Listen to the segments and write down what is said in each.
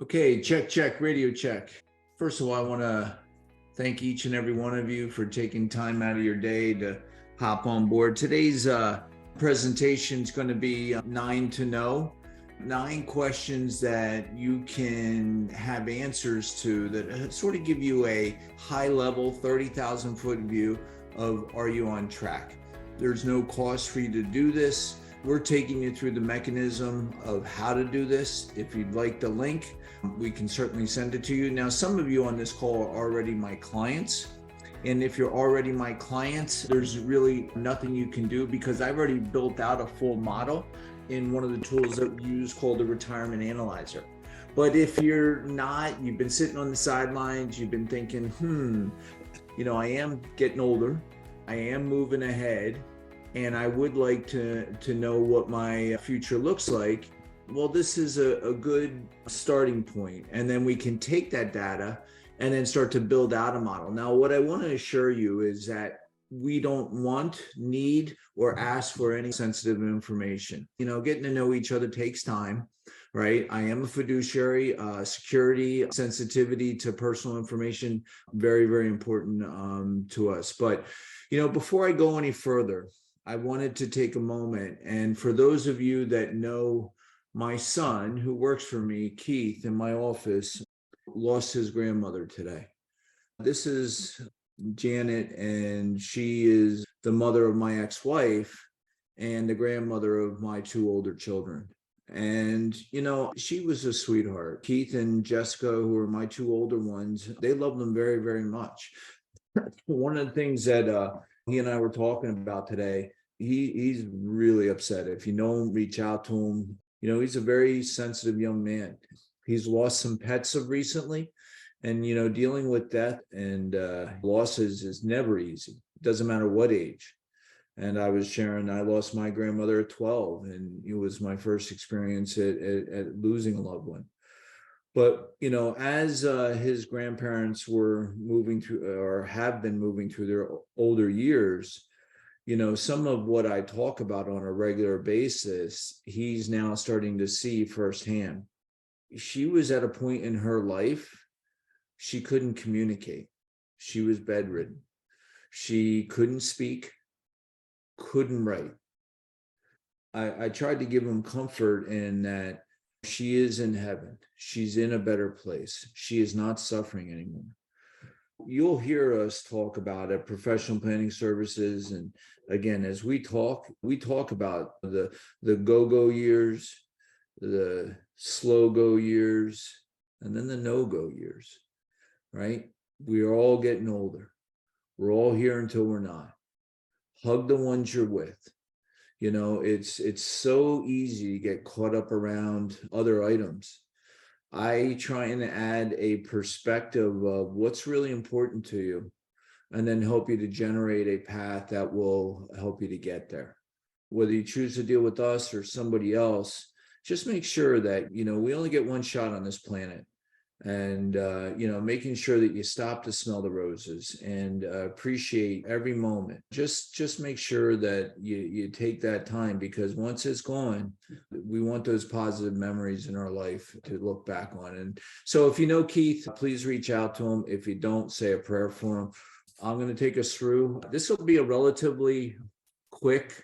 Okay, check, radio check. First of all, I want to thank each and every one of you for taking time out of your day to hop on board. Today's presentation is going to be 9 to know, 9 questions that you can have answers to that sort of give you a high level 30,000 foot view of are you on track. There's no cost for you to do this. We're taking you through the mechanism of how to do this. If you'd like the link, we can certainly send it to you. Now, some of you on this call are already my clients. And if you're already my clients, there's really nothing you can do because I've already built out a full model in one of the tools that we use called the Retirement Analyzer. But if you're not, you've been sitting on the sidelines, you've been thinking, I am getting older, I am moving ahead, and I would like to know what my future looks like. Well, this is a good starting point. And then we can take that data and then start to build out a model. Now, what I want to assure you is that we don't want, need, or ask for any sensitive information. Getting to know each other takes time, right? I am a fiduciary, security, sensitivity to personal information, very, very important to us. But, before I go any further, I wanted to take a moment. And for those of you that know my son who works for me, Keith, in my office, lost his grandmother today. This is Janet, and she is the mother of my ex-wife and the grandmother of my 2 older children. And, she was a sweetheart. Keith and Jessica, who are my 2 older ones, they love them very, very much. One of the things that he and I were talking about today, he's really upset. If you know him, reach out to him. He's a very sensitive young man. He's lost some pets of recently, and dealing with death and losses is never easy. It doesn't matter what age. And I was sharing, I lost my grandmother at 12, and it was my first experience at losing a loved one. But, as his grandparents were moving through or have been moving through their older years, some of what I talk about on a regular basis, he's now starting to see firsthand. She was at a point in her life, she couldn't communicate. She was bedridden. She couldn't speak, couldn't write. I tried to give him comfort in that she is in heaven. She's in a better place. She is not suffering anymore. You'll hear us talk about it, professional planning services. And again, as we talk about the go-go years, the slow go years, and then the no-go years, right? We are all getting older. We're all here until we're not. Hug the ones you're with. It's so easy to get caught up around other items. I try and add a perspective of what's really important to you and then help you to generate a path that will help you to get there. Whether you choose to deal with us or somebody else, just make sure that, we only get one shot on this planet. And, making sure that you stop to smell the roses and appreciate every moment. Just make sure that you take that time, because once it's gone, we want those positive memories in our life to look back on. And so if you know Keith, please reach out to him. If you don't, say a prayer for him. I'm going to take us through. This will be a relatively quick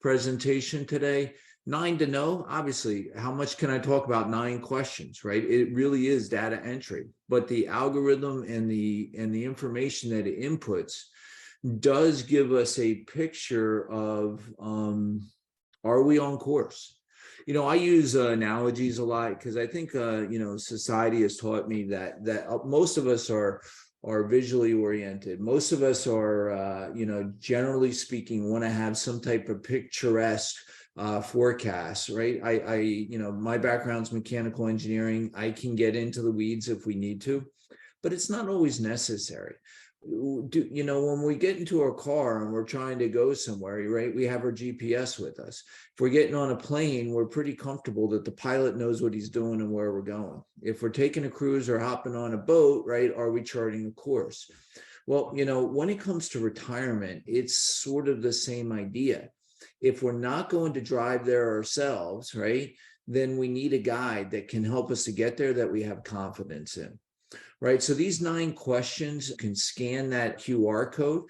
presentation today. 9 to know, obviously, how much can I talk about 9 questions, right? It really is data entry, but the algorithm and the information that it inputs does give us a picture of, are we on course? I use analogies a lot because I think, society has taught me that most of us are visually oriented. Most of us are, generally speaking, want to have some type of picturesque forecasts, right? My background's mechanical engineering. I can get into the weeds if we need to, but it's not always necessary. When we get into our car and we're trying to go somewhere, right, we have our GPS with us. If we're getting on a plane, we're pretty comfortable that the pilot knows what he's doing and where we're going. If we're taking a cruise or hopping on a boat, right, are we charting a course? Well, when it comes to retirement, it's sort of the same idea. If we're not going to drive there ourselves, right, then we need a guide that can help us to get there, that we have confidence in. Right. So these 9 questions can scan that QR code.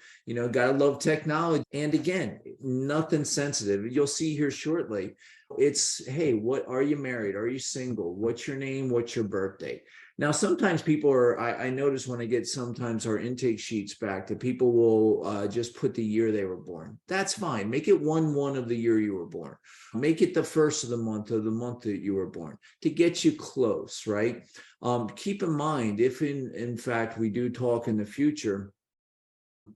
Gotta love technology. And again, nothing sensitive. You'll see here shortly. It's, hey, what are you married? Are you single? What's your name? What's your birthday? Now, sometimes people I notice when I get sometimes our intake sheets back that people will just put the year they were born. That's fine. Make it 1/1 of the year you were born. Make it the first of the month that you were born to get you close, right? Keep in mind, if in fact we do talk in the future,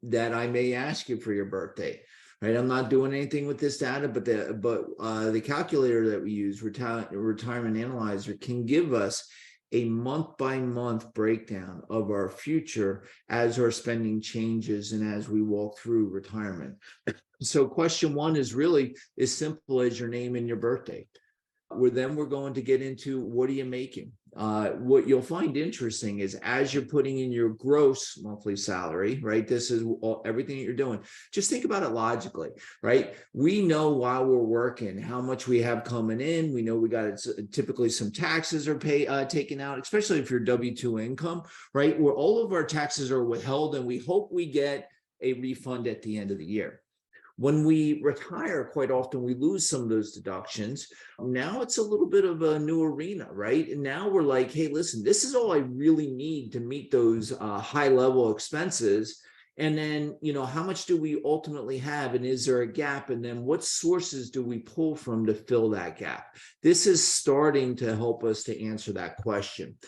that I may ask you for your birthday. Right, I'm not doing anything with this data, but the calculator that we use, Retirement Analyzer, can give us a month-by-month breakdown of our future as our spending changes and as we walk through retirement. So question 1 is really as simple as your name and your birthday. We're going to get into, what are you making? What you'll find interesting is, as you're putting in your gross monthly salary, right? This is everything that you're doing. Just think about it logically, right? We know while we're working how much we have coming in. We know we got typically some taxes are taken out, especially if you're W-2 income, right? Where all of our taxes are withheld, and we hope we get a refund at the end of the year. When we retire, quite often we lose some of those deductions. Now it's a little bit of a new arena, right? And now we're like, hey, listen, this is all I really need to meet those high level expenses. And then, how much do we ultimately have? And is there a gap? And then what sources do we pull from to fill that gap? This is starting to help us to answer that question.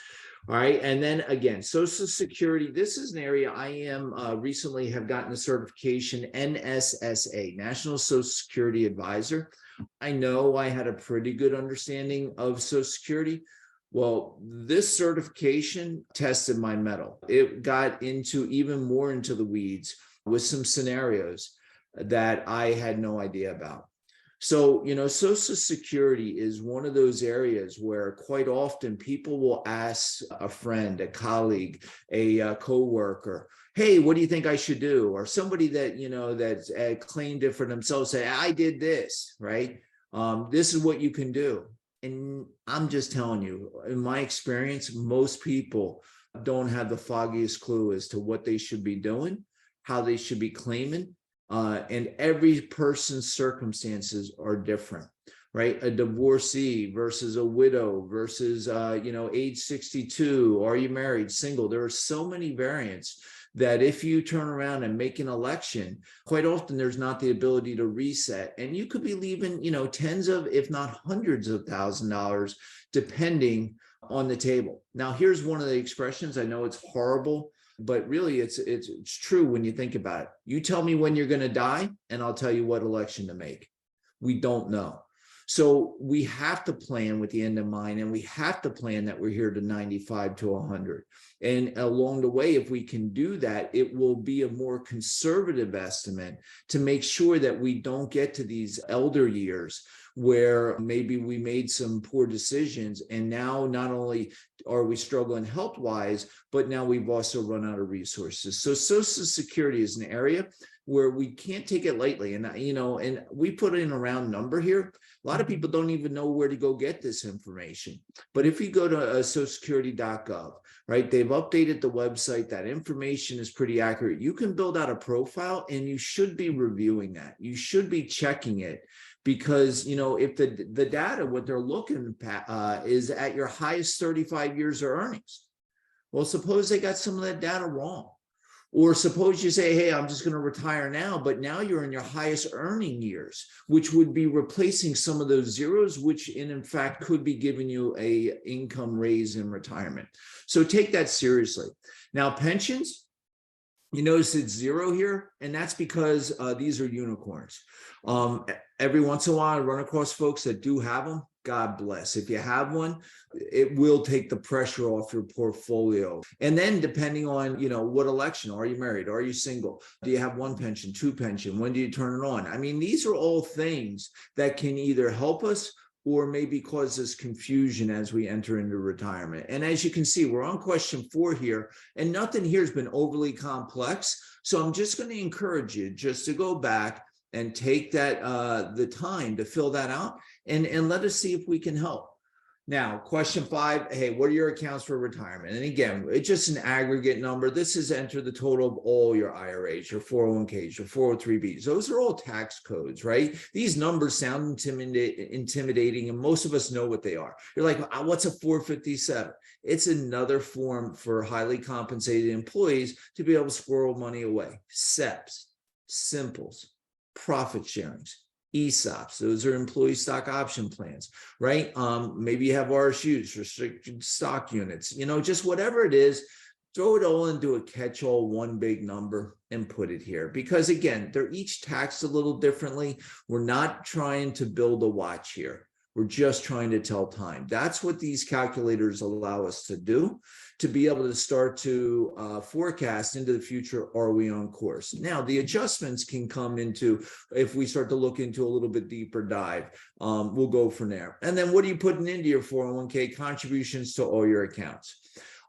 All right. And then again, Social Security. This is an area I am recently have gotten the certification, NSSA, National Social Security Advisor. I know I had a pretty good understanding of Social Security. Well, this certification tested my mettle. It got even more into the weeds with some scenarios that I had no idea about. So, Social Security is one of those areas where quite often people will ask a friend, a colleague, a coworker, hey, what do you think I should do? Or somebody that, that's claimed it for themselves, say, I did this, right? This is what you can do. And I'm just telling you, in my experience, most people don't have the foggiest clue as to what they should be doing, how they should be claiming. And every person's circumstances are different, right? A divorcee versus a widow versus, age 62. Are you married, single? There are so many variants that if you turn around and make an election, quite often there's not the ability to reset. And you could be leaving, tens of, if not hundreds of $1,000s, depending on the table. Now, here's one of the expressions. I know it's horrible, but really it's true when you think about it. You tell me when you're going to die, and I'll tell you what election to make. We don't know. So we have to plan with the end in mind, and we have to plan that we're here to 95 to 100. And along the way, if we can do that, it will be a more conservative estimate to make sure that we don't get to these elder years where maybe we made some poor decisions. And now not only are we struggling health-wise, but now we've also run out of resources. So Social Security is an area where we can't take it lightly. And, and we put in a round number here. A lot of people don't even know where to go get this information. But if you go to socialsecurity.gov, right, they've updated the website. That information is pretty accurate. You can build out a profile, and you should be reviewing that. You should be checking it, because, if the data, what they're looking at is at your highest 35 years of earnings. Well, suppose they got some of that data wrong. Or suppose you say, hey, I'm just going to retire now, but now you're in your highest earning years, which would be replacing some of those zeros, which in fact could be giving you a income raise in retirement. So take that seriously. Now, pensions, you notice it's 0 here, and that's because these are unicorns. Every once in a while, I run across folks that do have them. God bless. If you have one, it will take the pressure off your portfolio. And then depending on, what election, are you married? Are you single? Do you have 1 pension, 2 pension? When do you turn it on? I mean, these are all things that can either help us or maybe cause us confusion as we enter into retirement. And as you can see, we're on question 4 here, and nothing here has been overly complex. So I'm just going to encourage you just to go back and take that the time to fill that out, and let us see if we can help. Now, question 5, hey, what are your accounts for retirement? And again, it's just an aggregate number. This is enter the total of all your IRAs, your 401ks, your 403bs. Those are all tax codes, right? These numbers sound intimidating, and most of us know what they are. You're like, what's a 457? It's another form for highly compensated employees to be able to squirrel money away. SEPs, simples, profit sharings, ESOPs, those are employee stock option plans, right? Maybe you have RSUs, restricted stock units, just whatever it is, throw it all into a catch-all, one big number, and put it here. Because again, they're each taxed a little differently. We're not trying to build a watch here. We're just trying to tell time. That's what these calculators allow us to do, to be able to start to forecast into the future. Are we on course? Now, the adjustments can come into, if we start to look into a little bit deeper dive, we'll go from there. And then what are you putting into your 401k? Contributions to all your accounts.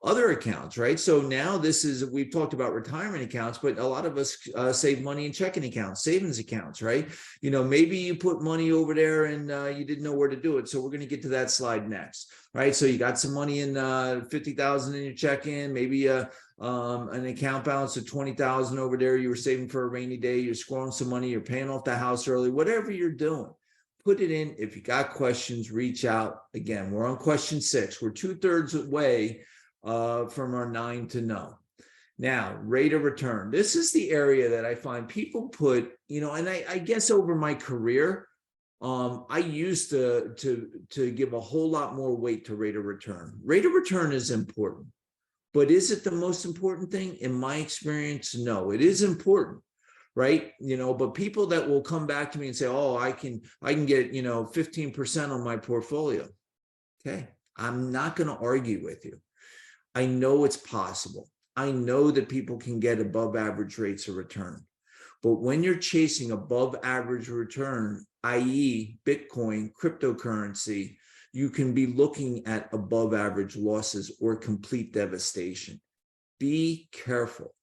Other accounts, right? So now we've talked about retirement accounts, but a lot of us save money in checking accounts, savings accounts, right? Maybe you put money over there and you didn't know where to do it. So we're going to get to that slide next, right? So you got some money in 50,000 in your check-in, maybe an account balance of 20,000 over there. You were saving for a rainy day. You're scoring some money. You're paying off the house early, whatever you're doing. Put it in. If you got questions, reach out. Again, we're on question 6. We're 2/3 away from our 9 to know. Now, rate of return. This is the area that I find people put, and I guess over my career, I used to give a whole lot more weight to rate of return. Rate of return is important, but is it the most important thing? In my experience, no, it is important, right? But people that will come back to me and say, oh, I can get, 15% on my portfolio. Okay. I'm not going to argue with you. I know it's possible. I know that people can get above average rates of return. But when you're chasing above average return, i.e. Bitcoin, cryptocurrency, you can be looking at above average losses or complete devastation. Be careful,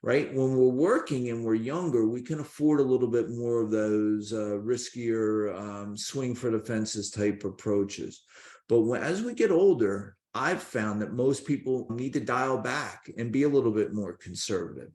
right? When we're working and we're younger, we can afford a little bit more of those riskier swing for the fences type approaches. But as we get older, I've found that most people need to dial back and be a little bit more conservative.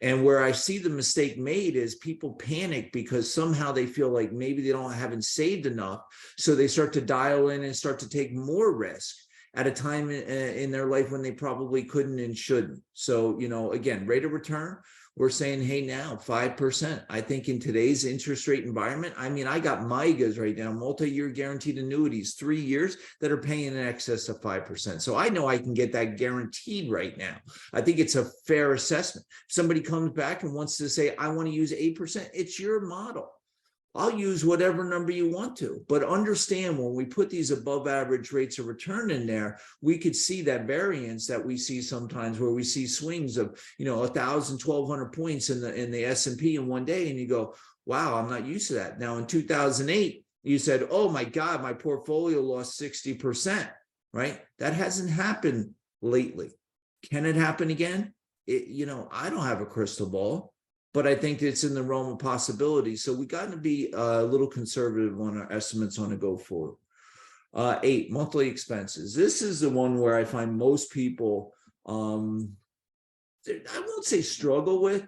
And where I see the mistake made is people panic because somehow they feel like maybe they haven't saved enough. So they start to dial in and start to take more risk at a time in their life when they probably couldn't and shouldn't. So, again, rate of return, we're saying, hey, now 5%. I think in today's interest rate environment, I got MYGAs right now, multi-year guaranteed annuities, 3 years that are paying in excess of 5%. So I know I can get that guaranteed right now. I think it's a fair assessment. If somebody comes back and wants to say, I want to use 8%, it's your model. I'll use whatever number you want to, but understand when we put these above average rates of return in there, we could see that variance that we see sometimes where we see swings of, 1,000, 1,200 points in the S&P in one day. And you go, wow, I'm not used to that. Now in 2008, you said, oh my God, my portfolio lost 60%, right? That hasn't happened lately. Can it happen again? I don't have a crystal ball, but I think it's in the realm of possibility. So we got to be a little conservative on our estimates on a go forward. 8, monthly expenses. This is the one where I find most people, I won't say struggle with,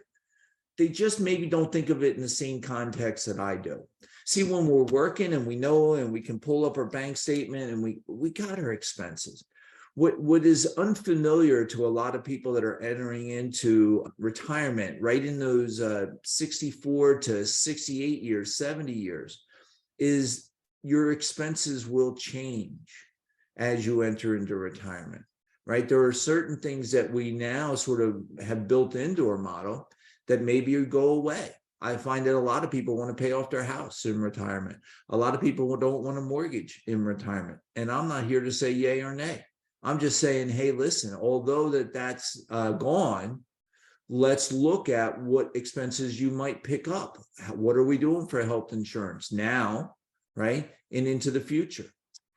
they just maybe don't think of it in the same context that I do. See, when we're working and we know and we can pull up our bank statement and we got our expenses. What is unfamiliar to a lot of people that are entering into retirement, right in those 64 to 68 years, 70 years, is your expenses will change as you enter into retirement, right? There are certain things that we now sort of have built into our model that maybe go away. I find that a lot of people want to pay off their house in retirement. A lot of people don't want a mortgage in retirement. And I'm not here to say yay or nay. I'm just saying, hey, listen, although that's gone, let's look at what expenses you might pick up. What are we doing for health insurance now, right? And into the future.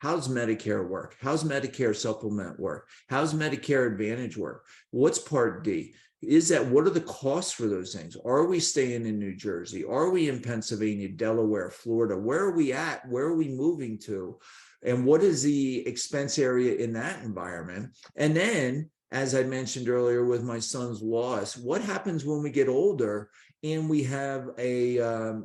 How's Medicare work? How's Medicare supplement work? How's Medicare Advantage work? What's Part D? What are the costs for those things? Are we staying in New Jersey? Are we in Pennsylvania, Delaware, Florida? Where are we at? Where are we moving to? And what is the expense area in that environment? And then, as I mentioned earlier with my son's loss, what happens when we get older and we have an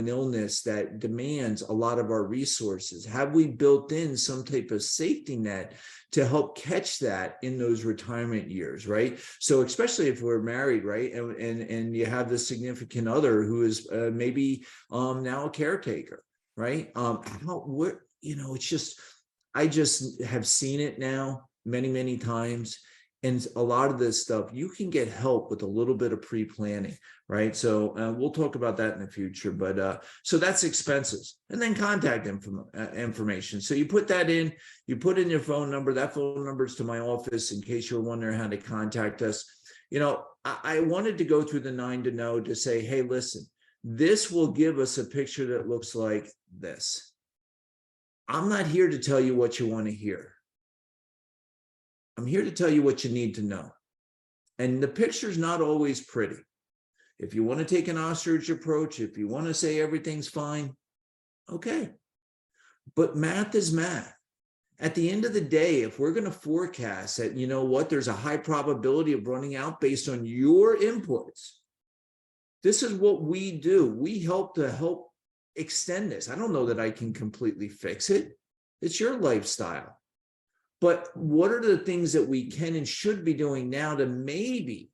illness that demands a lot of our resources? Have we built in some type of safety net to help catch that in those retirement years, right? So especially if we're married, right, and you have this significant other who is maybe now a caretaker, right? It's just, I just have seen it now many times. And a lot of this stuff, you can get help with a little bit of pre-planning, right? So we'll talk about that in the future. But so that's expenses. And then contact information. So you put that in, you put in your phone number. That phone number is to my office in case you're wondering how to contact us. I wanted to go through the 9 to know to say, hey, listen, this will give us a picture that looks like this. I'm not here to tell you what you want to hear. I'm here to tell you what you need to know. And the picture's not always pretty. If you want to take an ostrich approach, if you want to say everything's fine, okay. But math is math. At the end of the day, if we're going to forecast that, there's a high probability of running out based on your inputs, this is what we do. We help extend this. I don't know that I can completely fix it. It's your lifestyle. But what are the things that we can and should be doing now to maybe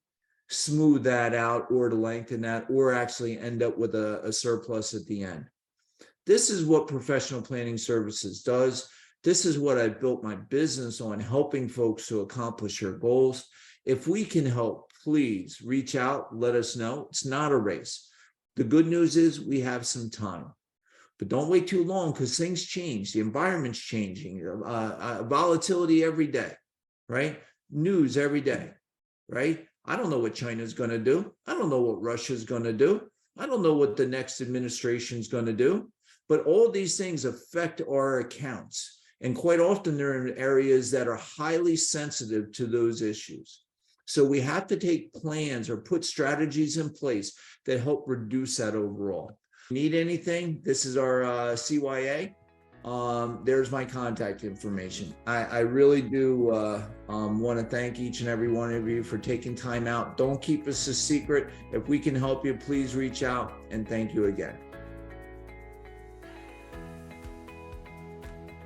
smooth that out or to lengthen that or actually end up with a surplus at the end? This is what professional planning services does. This is what I built my business on, helping folks to accomplish your goals. If we can help, please reach out, let us know. It's not a race. The good news is we have some time. But don't wait too long because things change. The environment's changing. Volatility every day, right? News every day, right? I don't know what China's going to do. I don't know what Russia's going to do. I don't know what the next administration's going to do. But all these things affect our accounts. And quite often they're in areas that are highly sensitive to those issues. So we have to take plans or put strategies in place that help reduce that overall. Need anything? This is our CYA. There's my contact information. I really do want to thank each and every one of you for taking time out. Don't keep us a secret. If we can help you, please reach out, and thank you again.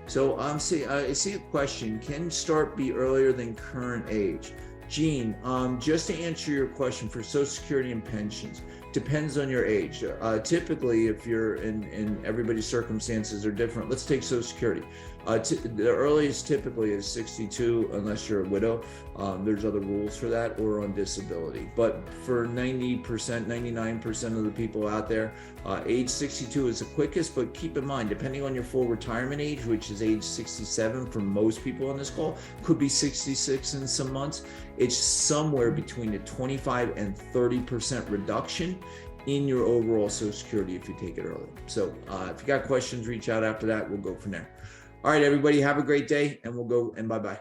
So I see a question. Can start be earlier than current age? Gene, just to answer your question for Social Security and pensions, depends on your age. Typically, if you're in everybody's circumstances are different. Let's take Social Security. The earliest typically is 62, unless you're a widow. There's other rules for that, or on disability. But for 90%, 99% of the people out there, age 62 is the quickest. But keep in mind, depending on your full retirement age, which is age 67 for most people on this call, could be 66 in some months. It's somewhere between a 25 and 30% reduction in your overall Social Security if you take it early. So if you got questions, reach out after that. We'll go from there. All right, everybody, have a great day, and we'll go and bye-bye.